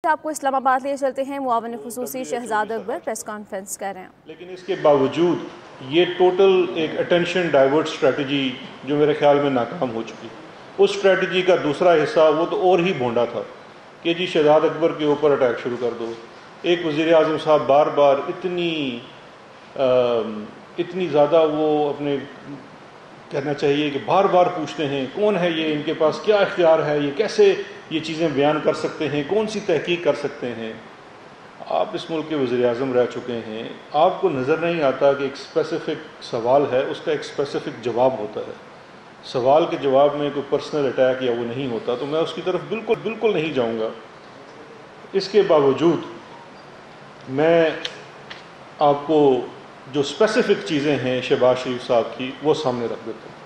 آپ کو اسلام آباد لے چلتے ہیں۔ معاون خصوصی شہزاد اکبر پریس کانفرنس کر رہے ہیں، لیکن اس کے باوجود یہ ٹوٹل ایک اٹینشن ڈائیورٹ اسٹریٹجی جو میرے خیال میں ناکام ہو چکی، اس اسٹریٹجی کا دوسرا حصہ وہ تو اور ہی بھونڈا تھا کہ جی شہزاد اکبر کے اوپر اٹیک شروع کر دو۔ ایک وزیر اعظم صاحب بار بار اتنی زیادہ وہ اپنے کہنا چاہیے کہ بار بار پوچھتے ہیں کون ہے یہ، ان کے پاس کیا اختیار ہے، یہ کیسے یہ چیزیں بیان کر سکتے ہیں، کون سی تحقیق کر سکتے ہیں۔ آپ اس ملک کے وزیر اعظم رہ چکے ہیں، آپ کو نظر نہیں آتا کہ ایک اسپیسیفک سوال ہے، اس کا ایک اسپیسیفک جواب ہوتا ہے۔ سوال کے جواب میں کوئی پرسنل اٹیک یا وہ نہیں ہوتا، تو میں اس کی طرف بالکل نہیں جاؤں گا۔ اس کے باوجود میں آپ کو جو اسپیسیفک چیزیں ہیں شہباز شریف صاحب کی وہ سامنے رکھ دیتا ہوں۔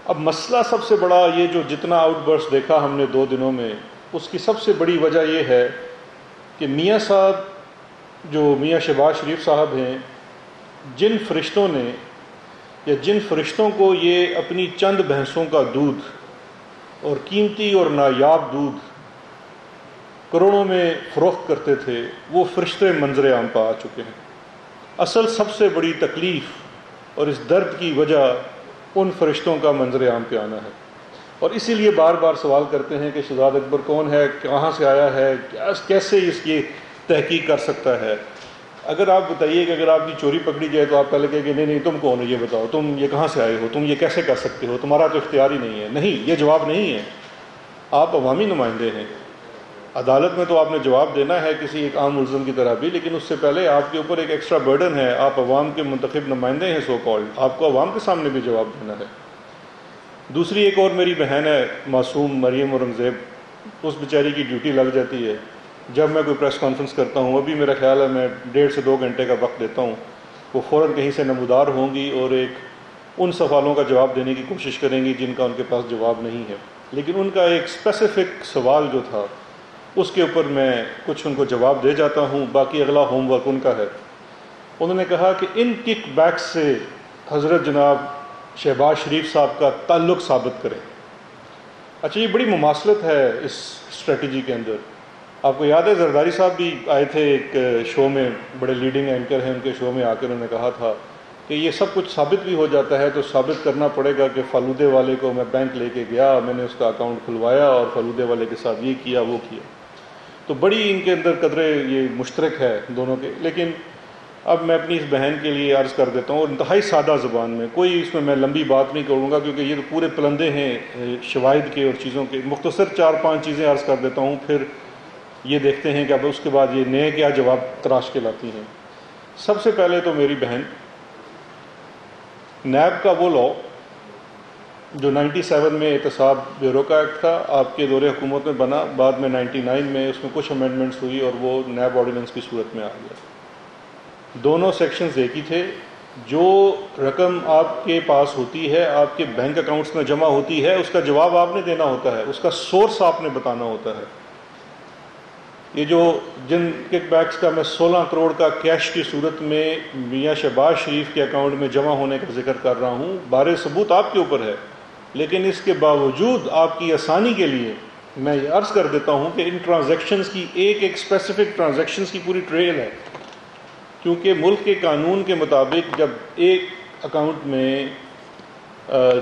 اب مسئلہ سب سے بڑا یہ جو جتنا آؤٹ برسٹ دیکھا ہم نے 2 دنوں میں، اس کی سب سے بڑی وجہ یہ ہے کہ میاں صاحب جو میاں شہباز شریف صاحب ہیں، جن فرشتوں نے یا جن فرشتوں کو یہ اپنی چند بھینسوں کا دودھ اور قیمتی اور نایاب دودھ کروڑوں میں فروخت کرتے تھے، وہ فرشتے منظر عام پہ آ چکے ہیں۔ اصل سب سے بڑی تکلیف اور اس درد کی وجہ ان فرشتوں کا منظر عام پہ آنا ہے، اور اسی لیے بار بار سوال کرتے ہیں کہ شہزاد اکبر کون ہے، کہاں سے آیا ہے، کیسے اس کی تحقیق کر سکتا ہے۔ اگر آپ بتائیے کہ اگر آپ کی چوری پکڑی جائے تو آپ پہلے کہیں کہ نہیں تم کون ہو، یہ بتاؤ تم یہ کہاں سے آئے ہو، تم یہ کیسے کر سکتے ہو، تمہارا تو اختیار ہی نہیں ہے۔ نہیں، یہ جواب نہیں ہے۔ آپ عوامی نمائندے ہیں، عدالت میں تو آپ نے جواب دینا ہے کسی ایک عام ملزم کی طرح بھی، لیکن اس سے پہلے آپ کے اوپر ایک ایکسٹرا برڈن ہے، آپ عوام کے منتخب نمائندے ہیں سو کالڈ، آپ کو عوام کے سامنے بھی جواب دینا ہے۔ دوسری ایک اور میری بہن ہے معصوم مریم اورنگزیب، اس بیچاری کی ڈیوٹی لگ جاتی ہے جب میں کوئی پریس کانفرنس کرتا ہوں، ابھی میرا خیال ہے میں 1.5 سے 2 گھنٹے کا وقت دیتا ہوں، وہ فوراً کہیں سے نمودار ہوں گی اور ان سوالوں کا جواب دینے کی کوشش کریں گی جن کا ان کے پاس جواب نہیں ہے، لیکن ان کا ایک اسپیسیفک سوال جو تھا اس کے اوپر میں کچھ ان کو جواب دے جاتا ہوں، باقی اگلا ہوم ورک ان کا ہے۔ انہوں نے کہا کہ ان کک بیکس سے حضرت جناب شہباز شریف صاحب کا تعلق ثابت کریں۔ اچھا، یہ بڑی مماثلت ہے اس اسٹریٹجی کے اندر۔ آپ کو یاد ہے زرداری صاحب بھی آئے تھے ایک شو میں، بڑے لیڈنگ اینکر ہیں، ان کے شو میں آ کر انہوں نے کہا تھا کہ یہ سب کچھ ثابت بھی ہو جاتا ہے تو ثابت کرنا پڑے گا کہ فالودے والے کو میں بینک لے کے گیا، میں نے اس کا اکاؤنٹ کھلوایا اور فالودے والے کے ساتھ یہ کیا وہ کیا۔ تو بڑی ان کے اندر قدرے یہ مشترک ہے دونوں کے۔ لیکن اب میں اپنی اس بہن کے لیے عرض کر دیتا ہوں، اور انتہائی سادہ زبان میں، کوئی اس میں لمبی بات نہیں کروں گا کیونکہ یہ تو پورے پلندے ہیں شواہد کے اور چیزوں کے، مختصر 4-5 چیزیں عرض کر دیتا ہوں، پھر یہ دیکھتے ہیں کہ اب اس کے بعد یہ نئے کیا جواب تراش کے لاتی ہیں۔ سب سے پہلے تو میری بہن، نیب کا وہ لا جو 97 میں احتساب بیورو کا ایکٹ تھا، آپ کے دور حکومت میں بنا، بعد میں 99 میں اس میں کچھ امینڈمنٹس ہوئی اور وہ نیب آرڈیننس کی صورت میں آ گیا۔ دونوں سیکشنز ایک ہی تھے، جو رقم آپ کے پاس ہوتی ہے، آپ کے بینک اکاؤنٹس میں جمع ہوتی ہے، اس کا جواب آپ نے دینا ہوتا ہے، اس کا سورس آپ نے بتانا ہوتا ہے۔ یہ جو جن کک بیکس کا میں 16 کروڑ کا کیش کی صورت میں میاں شہباز شریف کے اکاؤنٹ میں جمع ہونے کا ذکر کر رہا ہوں، بارے ثبوت آپ کے اوپر ہے، لیکن اس کے باوجود آپ کی آسانی کے لیے میں یہ عرض کر دیتا ہوں کہ ان ٹرانزیکشنز کی ایک اسپیسیفک ٹرانزیکشنز کی پوری ٹریل ہے، کیونکہ ملک کے قانون کے مطابق جب ایک اکاؤنٹ میں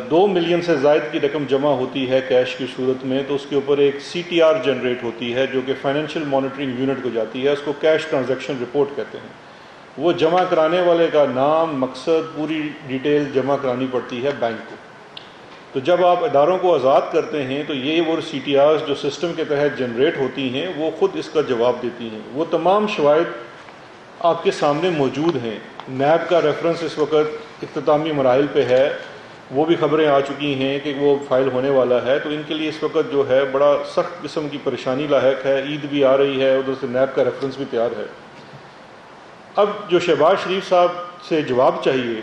2 ملین سے زائد کی رقم جمع ہوتی ہے کیش کی صورت میں، تو اس کے اوپر ایک CTR جنریٹ ہوتی ہے جو کہ فائنینشیل مانیٹرنگ یونٹ کو جاتی ہے، اس کو کیش ٹرانزیکشن رپورٹ کہتے ہیں۔ وہ جمع کرانے والے کا نام، مقصد، پوری ڈیٹیل جمع کرانی پڑتی ہے بینک کو۔ تو جب آپ اداروں کو آزاد کرتے ہیں تو یہ وہ CTRs جو سسٹم کے تحت جنریٹ ہوتی ہیں وہ خود اس کا جواب دیتی ہیں۔ وہ تمام شواہد آپ کے سامنے موجود ہیں۔ نیب کا ریفرنس اس وقت اختتامی مراحل پہ ہے، وہ بھی خبریں آ چکی ہیں کہ وہ فائل ہونے والا ہے، تو ان کے لیے اس وقت جو ہے بڑا سخت قسم کی پریشانی لاحق ہے۔ عید بھی آ رہی ہے، ادھر سے نیب کا ریفرنس بھی تیار ہے۔ اب جو شہباز شریف صاحب سے جواب چاہیے،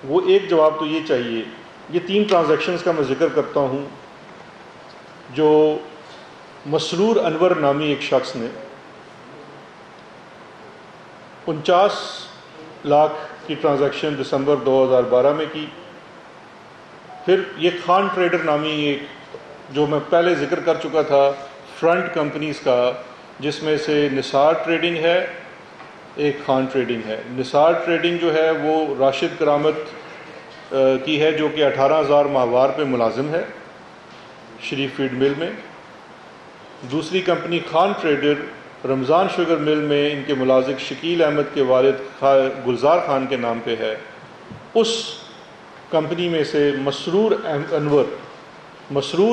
وہ ایک جواب تو یہ چاہیے، یہ 3 ٹرانزیکشنز کا میں ذکر کرتا ہوں جو مسرور انور نامی ایک شخص نے 49 لاکھ کی ٹرانزیکشن دسمبر 2012 میں کی۔ پھر یہ خان ٹریڈر نامی ایک، جو میں پہلے ذکر کر چکا تھا، فرنٹ کمپنیز کا جس میں سے نثار ٹریڈنگ ہے، ایک خان ٹریڈنگ ہے۔ نثار ٹریڈنگ جو ہے وہ راشد کرامت کی ہے، جو کہ 18,000 ماہوار پہ ملازم ہے شریف فیڈ مل میں۔ دوسری کمپنی خان ٹریڈر رمضان شوگر مل میں ان کے ملازم شکیل احمد کے والد گلزار خان کے نام پہ ہے۔ اس کمپنی میں سے مسرور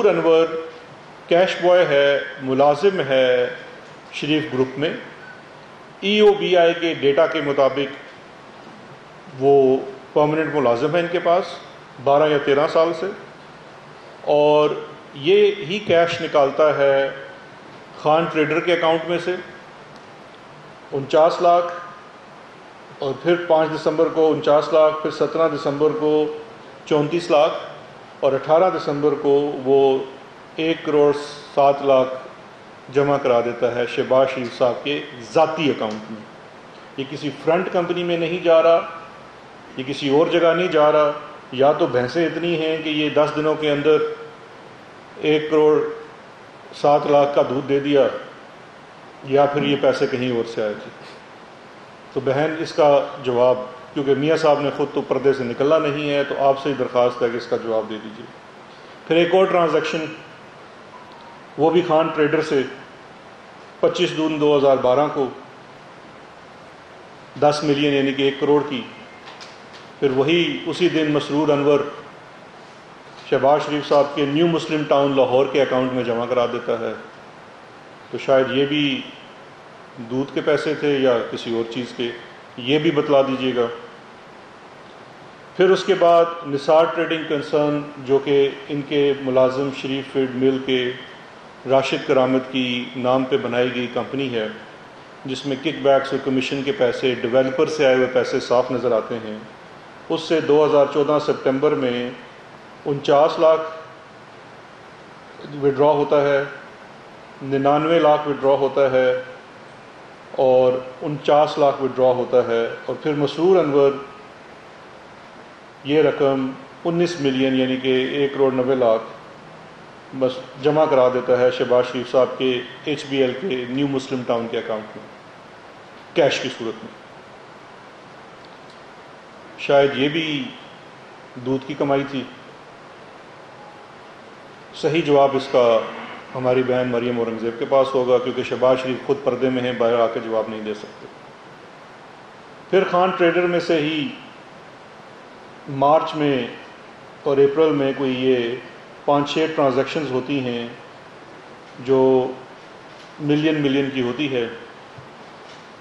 انور کیش بوائے ہے، ملازم ہے شریف گروپ میں۔ ای او بی آئی کے ڈیٹا کے مطابق وہ پرماننٹ ملازم ہے ان کے پاس 12 یا 13 سال سے، اور یہ ہی کیش نکالتا ہے خان ٹریڈر کے اکاؤنٹ میں سے 49 لاکھ، اور پھر 5 دسمبر کو 49 لاکھ، پھر 17 دسمبر کو 34 لاکھ، اور 18 دسمبر کو وہ 1 کروڑ 7 لاکھ جمع کرا دیتا ہے شہباز شریف صاحب کے ذاتی اکاؤنٹ میں۔ یہ کسی فرنٹ کمپنی میں نہیں جا رہا، یہ کسی اور جگہ نہیں جا رہا، یا تو بھینسیں اتنی ہیں کہ یہ 10 دنوں کے اندر 1 کروڑ 7 لاکھ کا دودھ دے دیا، یا پھر یہ پیسے کہیں اور سے آئے تھے۔ تو بہن اس کا جواب، کیونکہ میاں صاحب نے خود تو پردے سے نکلنا نہیں ہے، تو آپ سے ہی درخواست ہے کہ اس کا جواب دے دیجیے۔ پھر ایک اور ٹرانزیکشن، وہ بھی خان ٹریڈر سے 25 جون 2012 کو 10 ملین یعنی کہ 1 کروڑ کی، پھر وہی اسی دن مسرور انور شہباز شریف صاحب کے نیو مسلم ٹاؤن لاہور کے اکاؤنٹ میں جمع کرا دیتا ہے۔ تو شاید یہ بھی دودھ کے پیسے تھے یا کسی اور چیز کے، یہ بھی بتلا دیجیے گا۔ پھر اس کے بعد نثار ٹریڈنگ کنسرن، جو کہ ان کے ملازم شریف فیڈ مل کے راشد کرامت کی نام پہ بنائی گئی کمپنی ہے، جس میں کک بیکس اور کمیشن کے پیسے، ڈیولپر سے آئے ہوئے پیسے صاف نظر آتے ہیں۔ اس سے 2014 سپٹمبر میں 49 لاکھ وڈرا ہوتا ہے، 99 لاکھ وڈرا ہوتا ہے، اور 49 لاکھ وڈرا ہوتا ہے، اور پھر مسرور انور یہ رقم 19 ملین یعنی کہ 1 کروڑ 90 لاکھ بس جمع کرا دیتا ہے شہباز شریف صاحب کے ایچ بی ایل کے نیو مسلم ٹاؤن کے اکاؤنٹ میں کیش کی صورت میں۔ شاید یہ بھی دودھ کی کمائی تھی۔ صحیح جواب اس کا ہماری بہن مریم اورنگزیب کے پاس ہوگا، کیونکہ شہباز شریف خود پردے میں ہیں، باہر آ کے جواب نہیں دے سکتے۔ پھر خان ٹریڈر میں سے ہی مارچ میں اور اپریل میں کوئی یہ 5-6 ٹرانزیکشنز ہوتی ہیں جو ملین کی ہوتی ہے،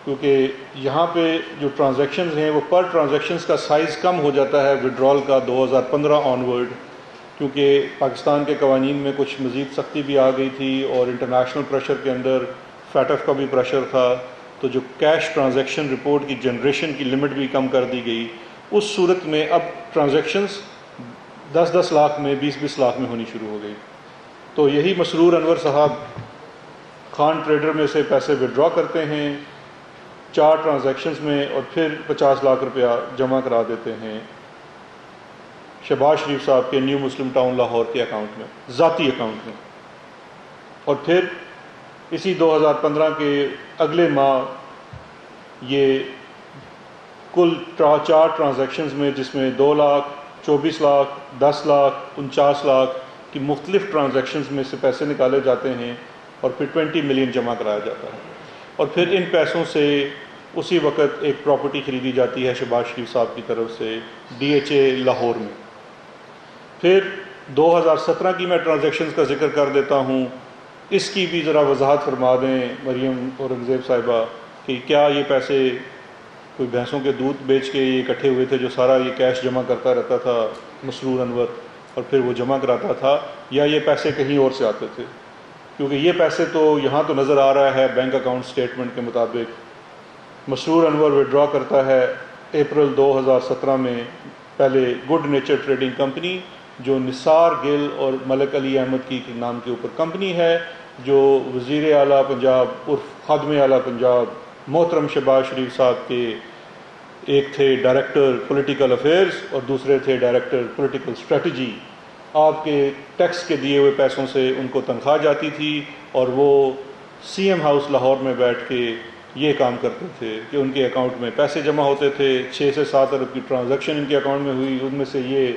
کیونکہ یہاں پہ جو ٹرانزیکشنز ہیں وہ پر ٹرانزیکشنز کا سائز کم ہو جاتا ہے وڈرال کا 2015 آنورڈ، کیونکہ پاکستان کے قوانین میں کچھ مزید سختی بھی آ گئی تھی، اور انٹرنیشنل پریشر کے اندر فیٹف کا بھی پریشر تھا، تو جو کیش ٹرانزیکشن رپورٹ کی جنریشن کی لمٹ بھی کم کر دی گئی۔ اس صورت میں اب ٹرانزیکشنز 10-10 لاکھ میں 20-20 لاکھ میں ہونی شروع ہو گئی۔ تو یہی مسرور انور صاحب خان ٹریڈر میں سے پیسے وڈرا کرتے ہیں 4 ٹرانزیکشنز میں، اور پھر 50 لاکھ روپیہ جمع کرا دیتے ہیں شہباز شریف صاحب کے نیو مسلم ٹاؤن لاہور کے اکاؤنٹ میں، ذاتی اکاؤنٹ میں۔ اور پھر اسی 2015 کے اگلے ماہ یہ کل 4 ٹرانزیکشنز میں، جس میں 2 لاکھ 24 لاکھ 10 لاکھ 49 لاکھ کی مختلف ٹرانزیکشنز میں سے پیسے نکالے جاتے ہیں، اور پھر 20 ملین جمع کرایا جاتا ہے، اور پھر ان پیسوں سے اسی وقت ایک پراپرٹی خریدی جاتی ہے شہباز شریف صاحب کی طرف سے DHA لاہور میں۔ پھر 2017 کی میں ٹرانزیکشنز کا ذکر کر دیتا ہوں، اس کی بھی ذرا وضاحت فرما دیں مریم اورنگزیب صاحبہ کہ کیا یہ پیسے کوئی بھینسوں کے دودھ بیچ کے یہ اکٹھے ہوئے تھے جو سارا یہ کیش جمع کرتا رہتا تھا مسرور انور اور پھر وہ جمع کراتا تھا، یا یہ پیسے کہیں اور سے آتے تھے؟ کیونکہ یہ پیسے تو یہاں تو نظر آ رہا ہے بینک اکاؤنٹ سٹیٹمنٹ کے مطابق مسرور انور وڈرا کرتا ہے اپریل 2017 میں پہلے گڈ نیچر ٹریڈنگ کمپنی، جو نثار گل اور ملک علی احمد کی نام کے اوپر کمپنی ہے، جو وزیر اعلیٰ پنجاب عرف خادم اعلیٰ پنجاب محترم شہباز شریف صاحب کے ایک تھے ڈائریکٹر پولیٹیکل افیئرز اور دوسرے تھے ڈائریکٹر پولیٹیکل اسٹریٹجی۔ آپ کے ٹیکس کے دیے ہوئے پیسوں سے ان کو تنخواہ جاتی تھی، اور وہ سی ایم ہاؤس لاہور میں بیٹھ کے یہ کام کرتے تھے کہ ان کے اکاؤنٹ میں پیسے جمع ہوتے تھے. 6 سے 7 ارب کی ٹرانزیکشن ان کے اکاؤنٹ میں ہوئی, ان میں سے یہ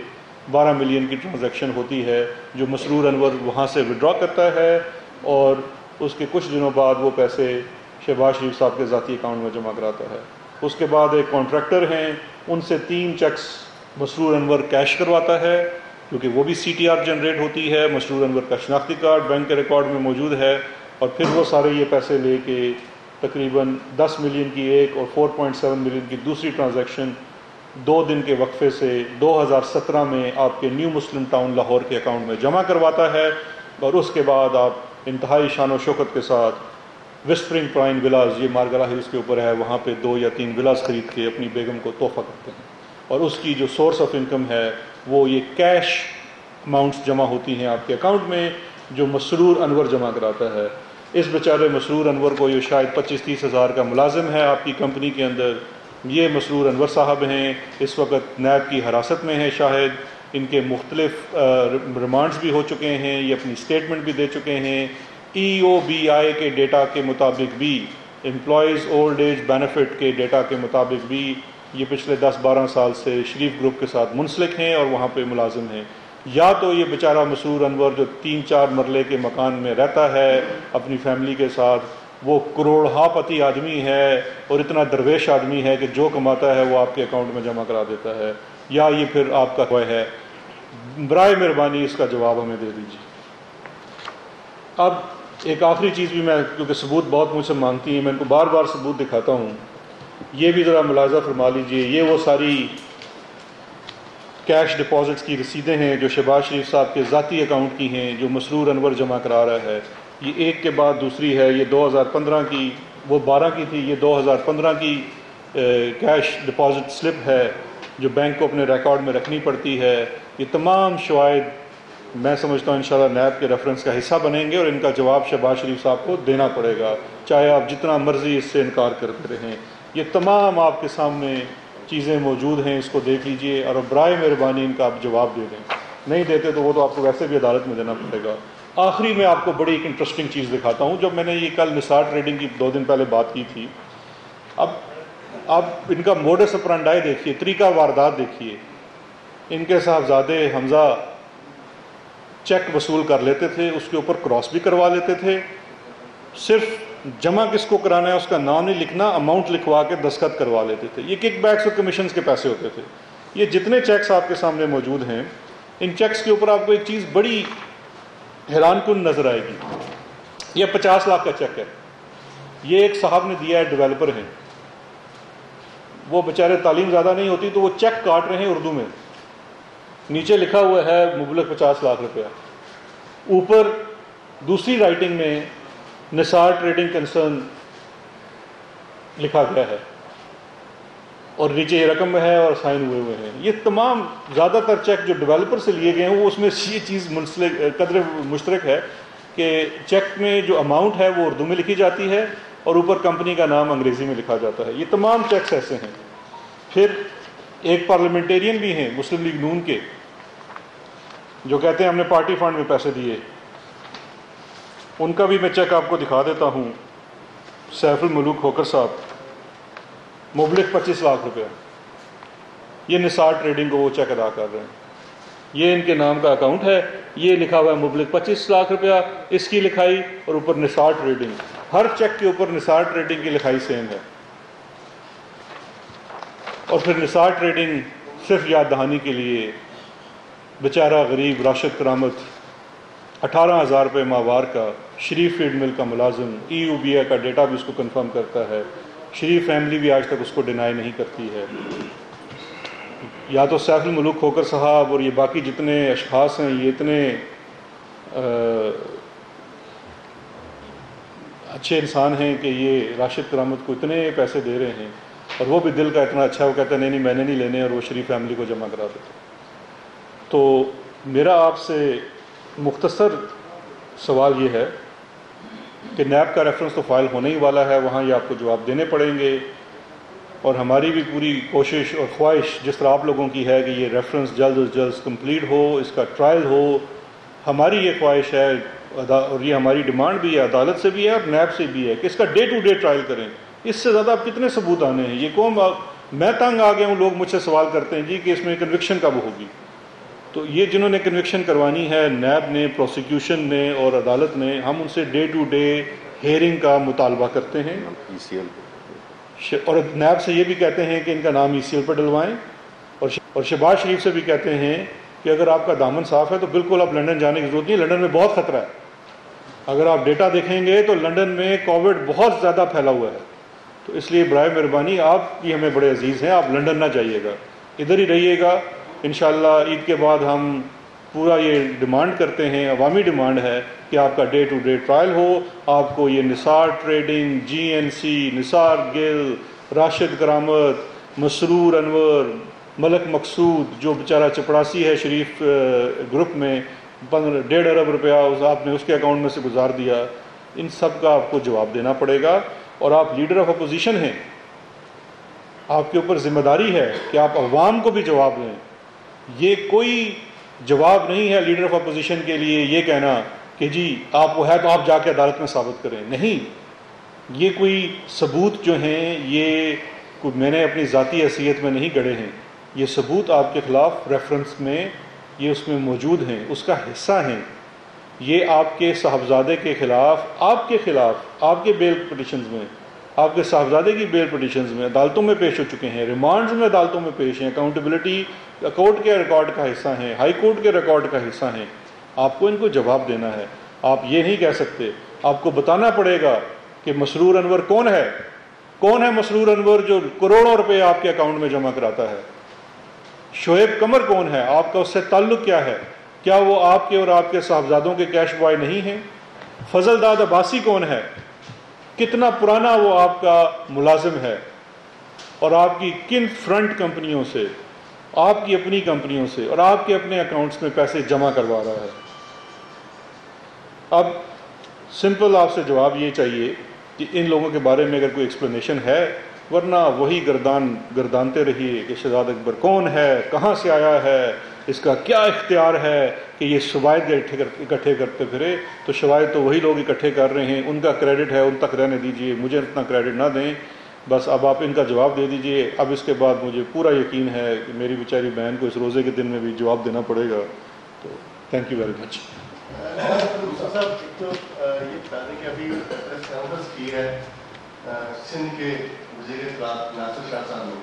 12 ملین کی ٹرانزیکشن ہوتی ہے جو مسرور انور وہاں سے وڈرا کرتا ہے, اور اس کے کچھ دنوں بعد وہ پیسے شہباز شریف صاحب کے ذاتی اکاؤنٹ میں جمع کراتا ہے. اس کے بعد ایک کانٹریکٹر ہیں, ان سے 3 چیکس مسرور انور کیش کرواتا ہے, کیونکہ وہ بھی سی ٹی آر جنریٹ ہوتی ہے, مسرور انور کا شناختی کارڈ بینک کے ریکارڈ میں موجود ہے, اور پھر وہ سارے یہ پیسے لے کے تقریباً 10 ملین کی ایک اور 4.7 ملین کی دوسری ٹرانزیکشن 2 دن کے وقفے سے 2017 میں آپ کے نیو مسلم ٹاؤن لاہور کے اکاؤنٹ میں جمع کرواتا ہے, اور اس کے بعد آپ انتہائی شان و شوکت کے ساتھ وسپرنگ پرائن ولاز, یہ مارگرا ہلز کے اوپر ہے, وہاں پہ 2 یا 3 ولاز خرید کے اپنی بیگم کو تحفہ کرتے ہیں, اور اس کی جو سورس آف انکم ہے وہ یہ کیش اماؤنٹس جمع ہوتی ہیں آپ کے اکاؤنٹ میں جو مسرور انور جمع کراتا ہے. اس بیچارے مسرور انور کو یہ شاید 25-30 ہزار کا ملازم ہے آپ کی کمپنی کے اندر. یہ مسرور انور صاحب ہیں, اس وقت نیب کی حراست میں ہیں, شاہد ان کے مختلف ریمانڈز بھی ہو چکے ہیں, یہ اپنی اسٹیٹمنٹ بھی دے چکے ہیں. EOBI کے ڈیٹا کے مطابق بھی, امپلائیز اولڈ ایج بینیفٹ کے ڈیٹا کے مطابق بھی یہ پچھلے 10-12 سال سے شریف گروپ کے ساتھ منسلک ہیں اور وہاں پہ ملازم ہیں. یا تو یہ بیچارہ مسرور انور جو 3-4 مرلے کے مکان میں رہتا ہے اپنی فیملی کے ساتھ, وہ کروڑہا پتی آدمی ہے اور اتنا درویش آدمی ہے کہ جو کماتا ہے وہ آپ کے اکاؤنٹ میں جمع کرا دیتا ہے, یا یہ پھر آپ کا کوئی ہے. برائے مہربانی اس کا جواب ہمیں دے دیجیے. اب ایک آخری چیز بھی میں, کیونکہ ثبوت بہت مجھ سے مانگتی ہیں, میں ان کو بار بار ثبوت دکھاتا ہوں, یہ بھی ذرا ملاحظہ فرما لیجئے. یہ وہ ساری کیش ڈپازٹس کی رسیدیں ہیں جو شہباز شریف صاحب کے ذاتی اکاؤنٹ کی ہیں جو مسرور انور جمع کرا رہا ہے. یہ ایک کے بعد دوسری ہے. یہ 2015 کی, وہ 12 کی تھی, یہ 2015 کی کیش ڈپازٹ سلپ ہے جو بینک کو اپنے ریکارڈ میں رکھنی پڑتی ہے. یہ تمام شواہد میں سمجھتا ہوں انشاءاللہ نیب کے ریفرنس کا حصہ بنیں گے, اور ان کا جواب شہباز شریف صاحب کو دینا پڑے گا, چاہے آپ جتنا مرضی اس سے انکار کرتے رہیں. یہ تمام آپ کے سامنے چیزیں موجود ہیں, اس کو دیکھ لیجئے, اور برائے مہربانی ان کا آپ جواب دے دیں. نہیں دیتے تو وہ تو آپ کو ویسے بھی عدالت میں دینا پڑے گا. آخری میں آپ کو بڑی ایک انٹرسٹنگ چیز دکھاتا ہوں. جب میں نے یہ کل نثار ٹریڈنگ کی 2 دن پہلے بات کی تھی, اب ان کا موڈس اپرانڈائی دیکھیے, طریقہ واردات دیکھیے. ان کے صاحبزادے حمزہ چیک وصول کر لیتے تھے, اس کے اوپر کراس بھی کروا لیتے تھے, صرف جمع کس کو کرانا ہے اس کا نام نہیں لکھنا, اماؤنٹ لکھوا کے دستخط کروا لیتے تھے. یہ کک بیکس اور کمیشنز کے پیسے ہوتے تھے. یہ جتنے چیکس آپ کے سامنے موجود ہیں, ان چیکس کے اوپر آپ کو ایک چیز بڑی حیران کن نظر آئے گی. یہ 50 لاکھ کا چیک ہے, یہ ایک صاحب نے دیا ہے, ڈیولپر ہیں, وہ بیچارے تعلیم زیادہ نہیں ہوتی تو وہ چیک کاٹ رہے ہیں اردو میں, نیچے لکھا ہوا ہے مبلغ 50 لاکھ روپیہ, اوپر دوسری رائٹنگ میں نثار ٹریڈنگ کنسرن لکھا گیا ہے, اور نیچے یہ رقم ہے اور سائن ہوئے ہیں. یہ تمام زیادہ تر چیک جو ڈیولپر سے لیے گئے ہیں وہ اس میں یہ چیز قدر مشترک ہے کہ چیک میں جو اماؤنٹ ہے وہ اردو میں لکھی جاتی ہے اور اوپر کمپنی کا نام انگریزی میں لکھا جاتا ہے. یہ تمام چیکس ایسے ہیں. پھر ایک پارلیمنٹیرین بھی ہیں مسلم لیگ نون کے جو کہتے ہیں ہم نے پارٹی فنڈ میں پیسے دیے, ان کا بھی میں چیک آپ کو دکھا دیتا ہوں. سیف الملوک کھوکھر صاحب, مبلغ 25 لاکھ روپیہ, یہ نثار ٹریڈنگ کو وہ چیک ادا کر رہے ہیں. یہ ان کے نام کا اکاؤنٹ ہے, یہ لکھا ہوا ہے مبلغ 25 لاکھ روپیہ, اس کی لکھائی اور اوپر نثار ٹریڈنگ, ہر چیک کے اوپر نثار ٹریڈنگ کی لکھائی سیم ہے. اور پھر نثار ٹریڈنگ صرف یاد دہانی کے لیے بیچارہ غریب راشد کرامت 18,000 روپے ماہوار کا, شریف فیڈ مل کا ملازم, EOBI کا ڈیٹا بھی اس کو کنفرم کرتا ہے, شریف فیملی بھی آج تک اس کو ڈینائی نہیں کرتی ہے. یا تو سیف الملوک کھوکھر صاحب اور یہ باقی جتنے اشخاص ہیں یہ اتنے اچھے انسان ہیں کہ یہ راشد کرامت کو اتنے پیسے دے رہے ہیں, اور وہ بھی دل کا اتنا اچھا, وہ کہتا ہے نہیں میں نے نہیں لینے, اور وہ شریف فیملی کو جمع کرا دیتے. تو میرا آپ سے مختصر سوال یہ ہے کہ نیب کا ریفرنس تو فائل ہونے ہی والا ہے, وہاں یہ آپ کو جواب دینے پڑیں گے, اور ہماری بھی پوری کوشش اور خواہش جس طرح آپ لوگوں کی ہے کہ یہ ریفرنس جلد از جلد کمپلیٹ ہو, اس کا ٹرائل ہو. ہماری یہ خواہش ہے اور یہ ہماری ڈیمانڈ بھی ہے، عدالت سے بھی ہے اور نیب سے بھی ہے کہ اس کا ڈے ٹو ڈے ٹرائل کریں. اس سے زیادہ آپ کتنے ثبوت آنے ہیں؟ یہ قوم، میں تنگ آ گیا ہوں، لوگ مجھ سے سوال کرتے ہیں جی کہ اس میں کنوکشن کب ہوگی. تو یہ جنہوں نے کنوکشن کروانی ہے، نیب نے، پروسیکیوشن نے اور عدالت نے، ہم ان سے ڈے ٹو ڈے ہیئرنگ کا مطالبہ کرتے ہیں. اور نیب سے یہ بھی کہتے ہیں کہ ان کا نام ECL پر ڈلوائیں، اور شہباز شریف سے بھی کہتے ہیں کہ اگر آپ کا دامن صاف ہے تو بالکل آپ لنڈن جانے کی ضرورت نہیں. لنڈن میں بہت خطرہ ہے. اگر آپ ڈیٹا دیکھیں گے تو لنڈن میں کووڈ بہت زیادہ پھیلا ہوا ہے. تو اس لیے برائے مہربانی، آپ کی ہمیں بڑے عزیز ہیں، آپ لنڈن نہ جائیے گا، ادھر ہی رہیے گا. انشاءاللہ عید کے بعد ہم پورا یہ ڈیمانڈ کرتے ہیں، عوامی ڈیمانڈ ہے کہ آپ کا ڈے ٹو ڈے ٹرائل ہو. آپ کو یہ نثار ٹریڈنگ، GNC، نثار گل، راشد کرامت، مسرور انور، ملک مقصود جو بیچارہ چپڑاسی ہے شریف گروپ میں، 1.5 ارب روپیہ آپ نے اس کے اکاؤنٹ میں سے گزار دیا. ان سب کا آپ کو جواب دینا پڑے گا. اور آپ لیڈر آف اپوزیشن ہیں، آپ کے اوپر ذمہ داری ہے کہ آپ عوام کو بھی جواب دیں. یہ کوئی جواب نہیں ہے لیڈر آف اپوزیشن کے لیے یہ کہنا کہ جی آپ وہ ہے تو آپ جا کے عدالت میں ثابت کریں. نہیں، یہ کوئی ثبوت جو ہیں یہ کوئی میں نے اپنی ذاتی حیثیت میں نہیں گڑھے ہیں. یہ ثبوت آپ کے خلاف ریفرنس میں یہ اس میں موجود ہیں، اس کا حصہ ہیں. یہ آپ کے صاحبزادے کے خلاف، آپ کے بیل پٹیشنز میں، آپ کے صاحبزادے کی بیل پٹیشنز میں عدالتوں میں پیش ہو چکے ہیں، ریمانڈز میں عدالتوں میں پیش ہیں. اکاؤنٹیبلٹی کورٹ کے ریکارڈ کا حصہ ہیں، ہائی کورٹ کے ریکارڈ کا حصہ ہیں. آپ کو ان کو جواب دینا ہے. آپ یہ نہیں کہہ سکتے. آپ کو بتانا پڑے گا کہ مسرور انور کون ہے. کون ہے مسرور انور جو کروڑوں روپے آپ کے اکاؤنٹ میں جمع کراتا ہے؟ شعیب قمر کون ہے؟ آپ کا اس سے تعلق کیا ہے؟ کیا وہ آپ کے اور آپ کے صاحبزادوں کے کیش بوائے نہیں ہیں؟ فضل داد عباسی کون ہے؟ کتنا پرانا وہ آپ کا ملازم ہے؟ اور آپ کی کن فرنٹ کمپنیوں سے، آپ کی اپنی کمپنیوں سے اور آپ کے اپنے اکاؤنٹس میں پیسے جمع کروا رہا ہے؟ اب سمپل آپ سے جواب یہ چاہیے کہ ان لوگوں کے بارے میں اگر کوئی ایکسپلینیشن ہے، ورنہ وہی گردانتے رہیے کہ شہزاد اکبر کون ہے، کہاں سے آیا ہے، اس کا کیا اختیار ہے کہ یہ شواہد اکٹھے کرتے پھرے. تو شواہد تو وہی لوگ اکٹھے کر رہے ہیں، ان کا کریڈٹ ہے، ان تک رہنے دیجئے، مجھے اتنا کریڈٹ نہ دیں. بس اب آپ ان کا جواب دے دیجئے. اب اس کے بعد مجھے پورا یقین ہے کہ میری بیچاری بہن کو اس روزے کے دن میں بھی جواب دینا پڑے گا. تو تھینک یو ویری مچ. تو یہ بتا دیں کہ ابھی پریس کانفرنس کی ہے سندھ کے وزیر اطلاعات ناصر شاہ صاحب نے،